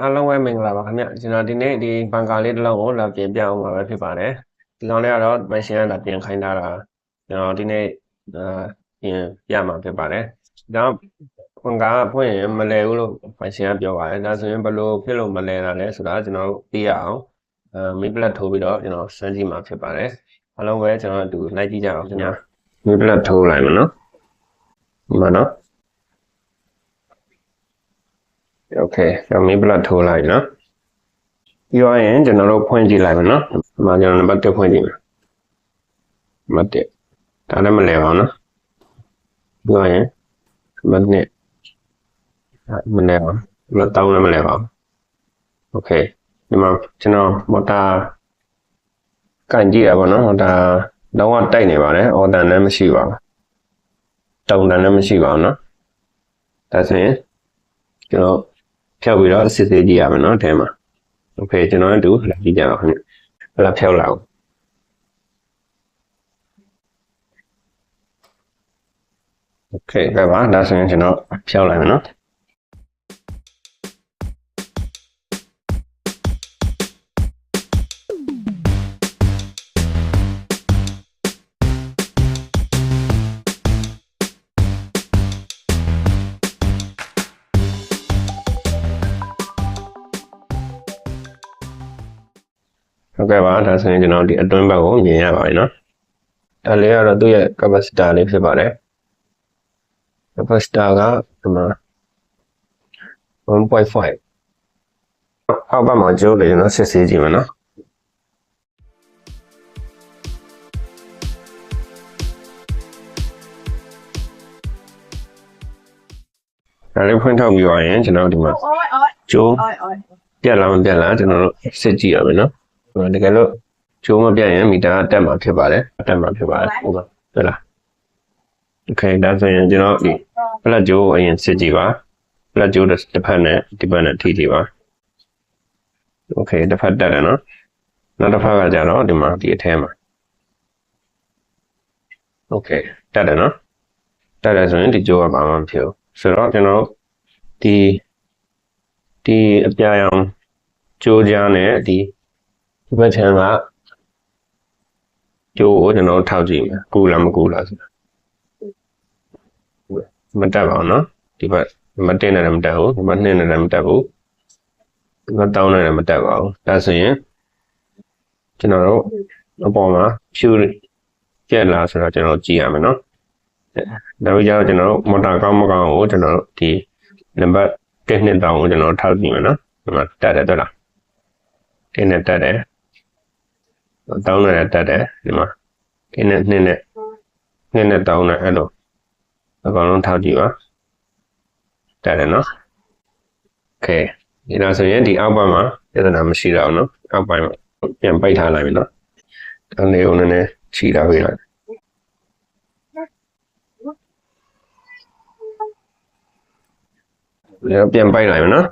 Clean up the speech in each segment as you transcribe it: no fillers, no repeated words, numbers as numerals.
အားလုံးပဲမင်္ဂလာပါခင်ဗျကျွန်တော်ဒီနေ့ဒီဘန်ကာလေးတစ်လုံးကိုလာပြင်ပြအောင်ပါပဲဖြစ်ပါတယ်ဒီကောင်လေးကတော့မရှင်ကလာပြင်ခိုင်းထားတာကျွန်တော်ဒီနေ့ပြင်ပြမှာဖြစ်ပါတယ်ဒါဘန်ကာဖွင့်ရင်မလဲဘူးလို့မရှင်ကပြောပါတယ်ဒါဆိုရင်ဘယ်လိုဖြစ်လို့မလဲတာလဲဆိုတာကျွန်တော်သိရအောင်မီးပလက်ထိုးပြီးတော့ကျွန်တော်စမ်းကြည့်မှာဖြစ်ပါတယ်အားလုံးပဲကျွန်တော်အတူလိုက်ကြည့်ကြအောင်ခင်ဗျမီးပလက်ထိုးလိုက်မယ်နော်ဒီမှာနော်โอเคကျွန်တော်မီးပလက်ထိုးလိုက်နော်ပြီးတော့ရင်ကျွန်တော်တို့ဖွင့်ကြည့်လိုက်မယ်နော်ဒီမှာကျွန်တော်နံပါတ်1ဖွင့်ကြည့်မယ်နံပါတ်1ဒါလည်းမလဲပါဘူးနော်ပြီးတော့ရင်နံပါတ်2မလဲပါဘူးနံပါတ်3လည်းမလဲပါဘူးโอเคဒီမှာကျွန်တော်မော်တာကန်ကြည့်ရပါတော့မော်တာလုံးဝတိုက်နေပါတယ်အော်တန်လည်းမရှိပါဘူးတုံတန်လည်းမရှိပါဘူးနော်ဒါဆိုရင်ကျွန်တော်ဖြောက်ပြီးတော့စစ်ဆေးကြည့်ရမယ်နော်အဲမှာโอเคကျွန်တော်တို့လာကြည့်ကြပါခင်ဗျလာဖြောက်လာအောင်โอเคကဲပါဒါဆိုရင်ကျွန်တော်ဖြောက်လိုက်မယ်နော်ဟုတ်ကဲ့ပါဒါဆိုရင်ကျွန်တော်ဒီအတွင်းဘက်ကိုမြင်ရပါပြီနော်ဒါလေးကတော့သူ့ရဲ့ capacitor လေးဖြစ်ပါတယ် capacitor ကဒီမှာ 1.5 အောက်ဘက်မှာကျိုးလေးနော်စစ်ဆေးကြည့်မယ်နော်ဒါလေးဖွင့်ထုတ်ပြီးသွားရင်ကျွန်တော်ဒီမှာကျိုးပြက်လာမပြက်လာကျွန်တော်တို့စစ်ကြည့်ရမယ်နော်တကယ်လို့ကျိုးမပြတ်ရင်မီတာတက်မှာဖြစ်ပါတယ်တက်မှာဖြစ်ပါတယ်ဟုတ်ပါဟုတ်လားโอเคဒါဆိုရင်ကျွန်တော်ဒီပလက်ကျိုးကိုအရင်စစ်ကြည့်ပါပလက်ကျိုးတစ်ဖက်နဲ့ဒီဘက်နဲ့ထိကြည့်ပါโอเคတစ်ဖက်တက်တယ်နော်နောက်တစ်ဖက်ကကြတော့ဒီမှာဒီအထဲမှာโอเคတက်တယ်နော်တက်တယ်ဆိုရင်ဒီကျိုးကဘာမှမဖြစ်ဘူးဆိုတော့ကျွန်တော်ဒီအပြာရောင်ကျိုးကြားနဲ့ဒီဘက်ချမ်းကကျိုးကိုကျွန်တော်ထောက်ကြည့်မယ်ကူလားမကူလားဆိုတာမတက်ပါဘူးเนาะဒီဘက်မတင်နေတယ်မတက်ဘူးဒီမှာနှင်းနေတယ်မတက်ဘူးဒီမှာတောင်းနေတယ်မတက်ပါဘူးဒါဆိုရင်ကျွန်တော်တို့အပေါ်မှာဖြူကျက်လာဆိုတော့ကျွန်တော်ကြည့်ရမယ်เนาะဒါပြီးတော့ကျွန်တော်တို့မော်တာကောင်းမကောင်းကိုကျွန်တော်တို့ဒီနံပါတ်1နှစ်တောင်းကိုကျွန်တော်ထောက်ကြည့်မယ်เนาะဒီမှာတက်တယ်တွေ့လား1နဲ့တက်တယ်တောင်းနဲ့တက်တယ်ဒီမှာဒီနဲ့နှစ်နဲ့တောင်းနဲ့အဲ့လိုအကောင်လုံးထောက်ကြည့်ပါတက်တယ်နော်โอเคဒီတော့ဆိုရင်ဒီအောက်ဘက်မှာပြဿနာမရှိတော့ဘူးနော်အောက်ပိုင်းမှာပြန်ပိတ်ထားလိုက်ပြီနော်ဒါလေးကိုနည်းနည်းခြိထားပေးလိုက်ပြန်ပိတ်လိုက်ပြီနော်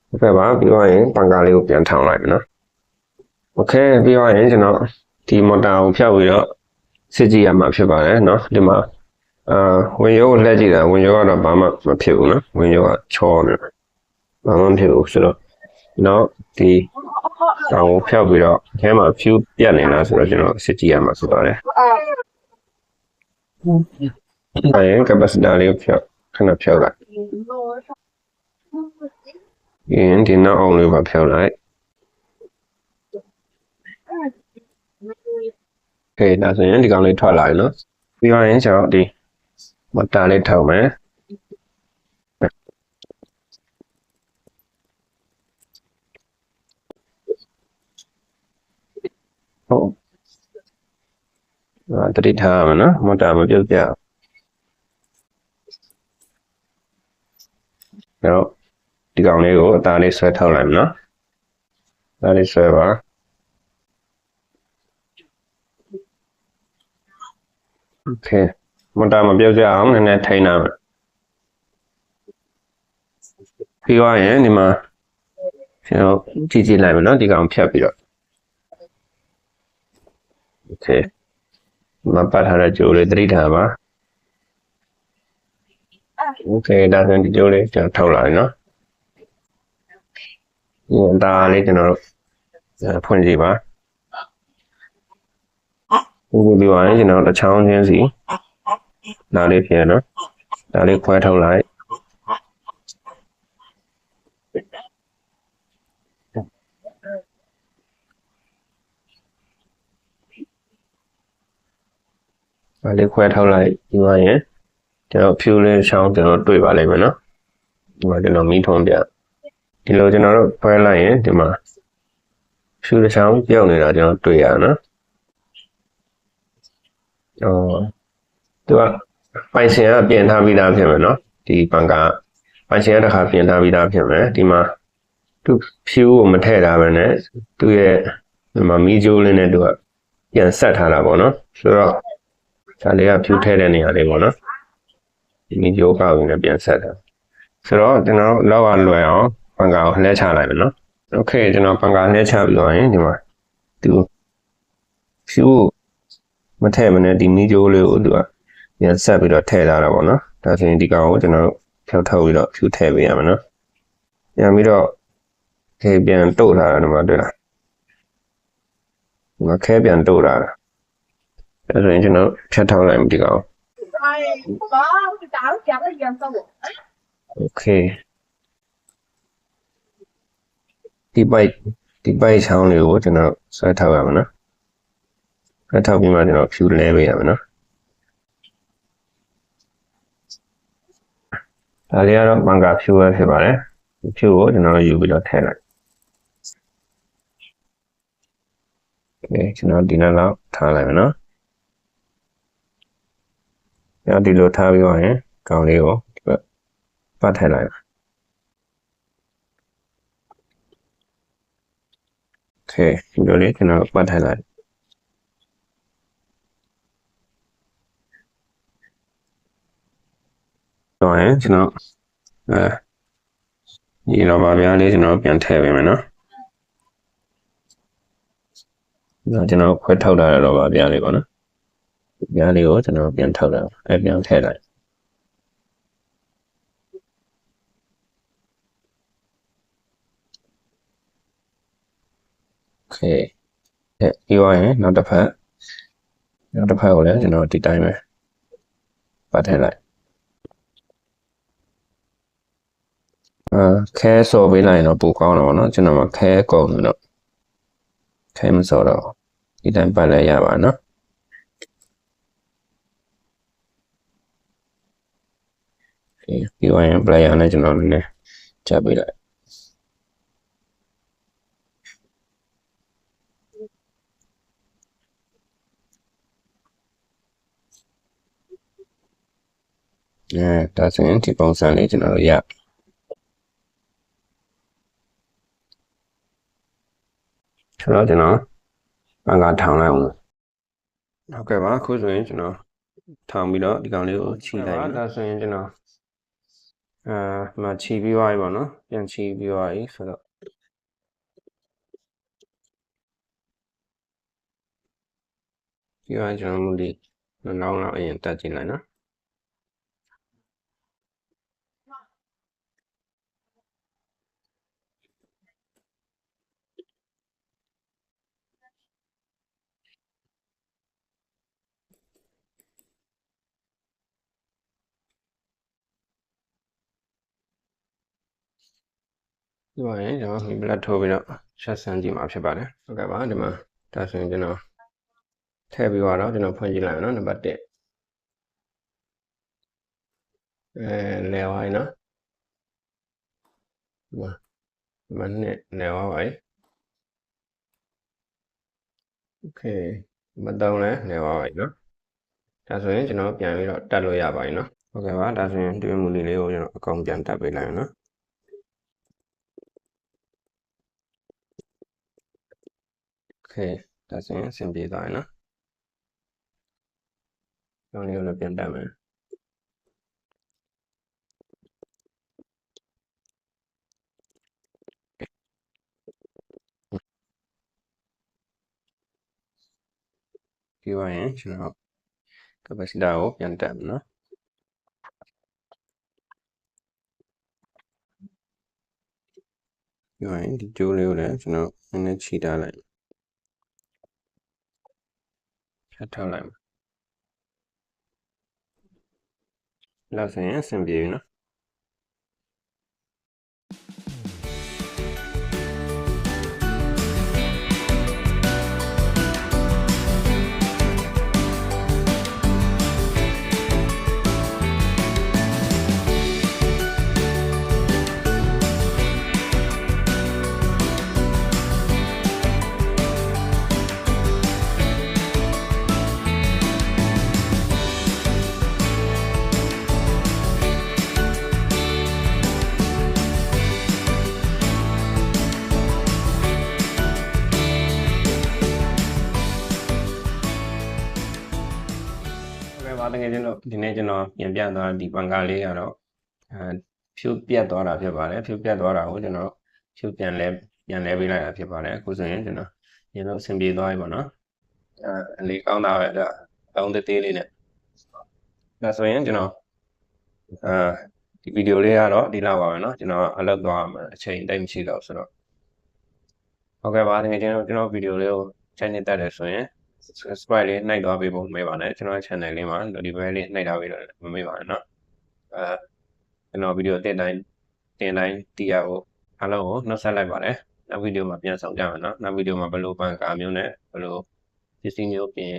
โอเคပါပြီးတော့ရင်ပန်ကာလေးကိုပြန်ထောင်လိုက်မယ်နော်โอเคပြီးတော့ရင်ကျွန်တော်ဒီမော်တာကိုဖြောက်ပြီးတော့စစ်ကြည့်ရမှာဖြစ်ပါတယ်နော်ဒီမှာဝင်ရိုးကိုလှည့်ကြည့်တာဝင်ရိုးကတော့ဘာမှမဖြစ်ဘူးနော်ဝင်ရိုးကချောနေဘာမှမဖြစ်ဘူးဆိုတော့နော်ဒီတောင်ကိုဖြောက်ပြီးတော့အဲမှာဖြူပြတ်နေလားဆိုတော့ကျွန်တော်စစ်ကြည့်ရမှာဆိုပါတယ်အဲ capacitor လေးကိုဖြောက်ခဏဖြောက်လိုက်ရင်ဒီနောက်အောင်လေးပါဖြောက်လိုက်โอเคဒါဆိုရင်ဒီကောင်လေးထွက်လာပြီနော်ပြီးတော့ရင်ကျွန်တော်ဒီမတ်တာလေးထောက်မယ်ဟုတ်တတိထားရမယ်နော်မတ်တာမပြုတ်ပြတော့ဒီကောင်လေးကိုအသားလေးဆွဲထောက်လိုက်မယ်နော်အသားလေးဆွဲပါโอเคမတာမပြုတ်ကြအောင်နည်းနည်းထိန်းထားမယ်ပြီးသွားရင်ဒီမှာကျွန်တော်ကြည့်လိုက်မယ်နော်ဒီကောင်ဖြတ်ပြီးတော့โอเค မပတ်ထားတဲ့ကြိုးလေးသတိထားပါ โอเคဒါဆိုရင်ဒီကျိုးလေးကျွန်တော်ထုတ်လာပြီနော်ဒီဒါလေးကျွန်တော်တို့ဖွင့်ကြည့်ပါဒီပါရင်ကျွန်တော်တစ်ချောင်းချင်းစီဒါလေးဖြစ်နော်ဒါလေးခွဲထုတ်လိုက်ဒါလေးခွဲထုတ်လိုက်ဒီပါရင်ကျွန်တော်ဖြူလေးချောင်းကျွန်တော်တွေ့ပါလိမ့်မယ်နော်ဒီမှာကျွန်တော်မီးထွန်းပြဒီလိုကျွန်တော်တို့ခွဲလိုက်ရင်ဒီမှာဖြူတစ်ချောင်းပြုတ်နေတာကျွန်တော်တွေ့ရနော်သူကပိုင်ရှင်ကပြင်ထားပြီးသားဖြစ်မယ်နော်ဒီဘန်ကပိုင်ရှင်ကတစ်ခါပြင်ထားပြီးသားဖြစ်မယ်ဒီမှာသူဖြူကိုမထည့်တာပဲနဲ့သူရဲ့ဒီမှာမီးကြိုးလေးနဲ့သူကပြန်ဆက်ထားတာပေါ့နော်ဆိုတော့ဒါလေးကဖြူထည့်တဲ့နေရာလေးပေါ့နော်ဒီမီးကြိုးကောက်ရင်းနဲ့ပြန်ဆက်တာဆိုတော့ကျွန်တော်လောက်အောင်လွယ်အောင်ဘန်ကာကိုလှည့်ချလိုက်မယ်နော်โอเคကျွန်တော်ဘန်ကာလှည့်ချပြီးတော့ရင်ဒီမှာသူဖြူမထည့်မနဲ့ဒီမီးကြိုးလေးကိုသူကပြန်ဆက်ပြီးတော့ထည့်ထားတာပေါ့နော်ဒါဆိုရင်ဒီကောင်ကိုကျွန်တော်တို့ဖြောက်ထုတ်ပြီးတော့ဖြူထည့်ပေးရမယ်နော်ပြန်ပြီးတော့ခဲပြန်တို့ထားတာဒီမှာတွေ့လားဒီမှာခဲပြန်တို့ထားတာဒါဆိုရင်ကျွန်တော်ဖြတ်ထုတ်လိုက်မယ်ဒီကောင်โอเคဒီပိုက်ချောင်းလေးကိုကျွန်တော်ဆွဲထုတ်ရမယ်နော်ဆွဲထုတ်ပြီးမှကျွန်တော်ဖြူလဲပေးရမယ်နော်ဒါလေးကတော့ဘန်ကာဖြူပဲဖြစ်ပါတယ်ဖြူကိုကျွန်တော်ယူပြီးတော့ထည့်လိုက်โอเคကျွန်တော်ဒီလောက်ထားလိုက်မယ်နော်ညဒီလိုထားပြီးတော့ရင်ကောင်လေးကိုဒီဘက်ပတ်ထည့်လိုက်ပါโอเคဒီလိုလေးကျွန်တော်ပတ်ထည့်လိုက်တော့ရင်ကျွန်တော်ဒီတော့ပါဗျာလေးကျွန်တော်ပြန်ထည့်ပေးမယ်နော်ကျွန်တော်ခွဲထောက်ထားရတော့ပါဗျာလေးပေါ့နော်ဗျာလေးကိုကျွန်တော်ပြန်ထောက်တာပြန်ထည့်လိုက်โอเคပြီးသွားရင်နောက်တစ်ဖက်ကိုလည်းကျွန်တော်ဒီတိုင်းပဲပတ်ထည့်လိုက်ခဲစော်ပေးလိုက်ရင်တော့ပိုကောင်းတော့ဗောနော်ကျွန်တော်ကခဲကုန်တယ်တော့ခဲမစော်တော့ဒီတိုင်းပတ်လိုက်ရပါနော်ပြီးသွားရင် player နဲ့ကျွန်တော်လည်းချက်ပေးလိုက်ဒါဆိုရင်ဒီပုံစံလေးကျွန်တော်တို့ရကျွန်တော်ဘန်ကာထောင်လိုက်အောင်ဟုတ်ကဲ့ပါအခုဆိုရင်ကျွန်တော်ထောင်ပြီးတော့ဒီကောင်လေးကိုခြိလိုက်ပြီဒါဆိုရင်ကျွန်တော်မှခြိပြီးသွားပြီပေါ့နော်ပြန်ခြိပြီးသွားပြီဆိုတော့ဒီကကျွန်တော်မူလေးလောင်းအရင်တက်ကြည့်လိုက်နော်ဒီမှာရင်ကျွန်တော်မီဘလက်ထိုးပြီးတော့ရှက်ဆန်းကြည့်မှာဖြစ်ပါတယ်ဟုတ်ကဲ့ပါဒီမှာဒါဆိုရင်ကျွန်တော်ထည့်ပြီးတော့ကျွန်တော်ဖွင့်ကြည့်လိုက်အောင်နော်နံပါတ်1လဲဝိုင်းနော်ဒီမှာနဲ့လဲဝိုင်း โอเคမတုံးလဲလဲဝိုင်းနော်ဒါဆိုရင်ကျွန်တော်ပြန်ပြီးတော့တက်လို့ရပါပြီနော်ဟုတ်ကဲ့ပါဒါဆိုရင်ဒီမူလီလေးကိုကျွန်တော်အကောင်ပြန်တက်ပေးလိုက်အောင်နော်โอเคဒါဆိုရင်အဆင်ပြေသွားပြီနော်ကောင်လေးကိုလည်းပြန်တက်မယ်ပြီးသွားရင်ကျွန်တော် capacitor ကိုပြန်တက်မယ်နော် ပြောရင်ဒီကျိုးလေးကိုလည်းကျွန်တော်နည်းနည်းခြိထားလိုက်ဖြတ်ထားလိုက်မယ်လောက်ဆိုရင်အဆင်ပြေပြီနော်တကယ်ကျွန်တော်ဒီနေ့ကျွန်တော်ပြန်ပြသွားဒီပန်ကာလေးကတော့ဖြူပြတ်သွားတာဖြစ်ပါတယ်ဖြူပြတ်သွားတာကိုကျွန်တော်ဖြူပြန်လဲပေးလိုက်တာဖြစ်ပါတယ်အခုဆိုရင်ကျွန်တော်ရေတော့အဆင်ပြေသွားပြီပေါ့နော်အလေးကောင်းတာပဲဒါတောင်းသေးလေးနဲ့ဒါဆိုရင်ကျွန်တော်ဒီဗီဒီယိုလေးကတော့ဒီလောက်ပါပဲเนาะကျွန်တော်အလုပ်သွားမှာအချိန်တိတ်မရှိတော့ဆိုတော့ဟုတ်ကဲ့ပါတကယ်ကျွန်တော်ဗီဒီယိုလေးကိုချိန်နေတတ်တယ်ဆိုရင်subscribe လေးနှိုက်သွားပေးဖို့မမေ့ပါနဲ့ကျွန်တော် channel လေးမှာ notification လေးနှိုက်ထားပေးတော့မမေ့ပါနဲ့เนาะကျွန်တော်ဗီဒီယိုတင်တိုင်းတည်ရဖို့အားလုံးကိုနှုတ်ဆက်လိုက်ပါတယ်နောက်ဗီဒီယိုမှာပြန်ဆောင်ကြမယ်เนาะနောက်ဗီဒီယိုမှာဘယ်လိုပန်ကာမျိုးနဲ့ဘယ်လိုပစ္စည်းမျိုးပြင်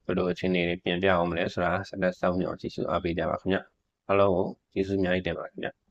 ဘယ်လိုအခြေအနေတွေပြင်ပြအောင်မလဲဆိုတာဆက်လက်စောင့်မျှော်ကြည့်ရှုအားပေးကြပါခင်ဗျအားလုံးကိုကျေးဇူးအများကြီးတင်ပါတယ်ခင်ဗျ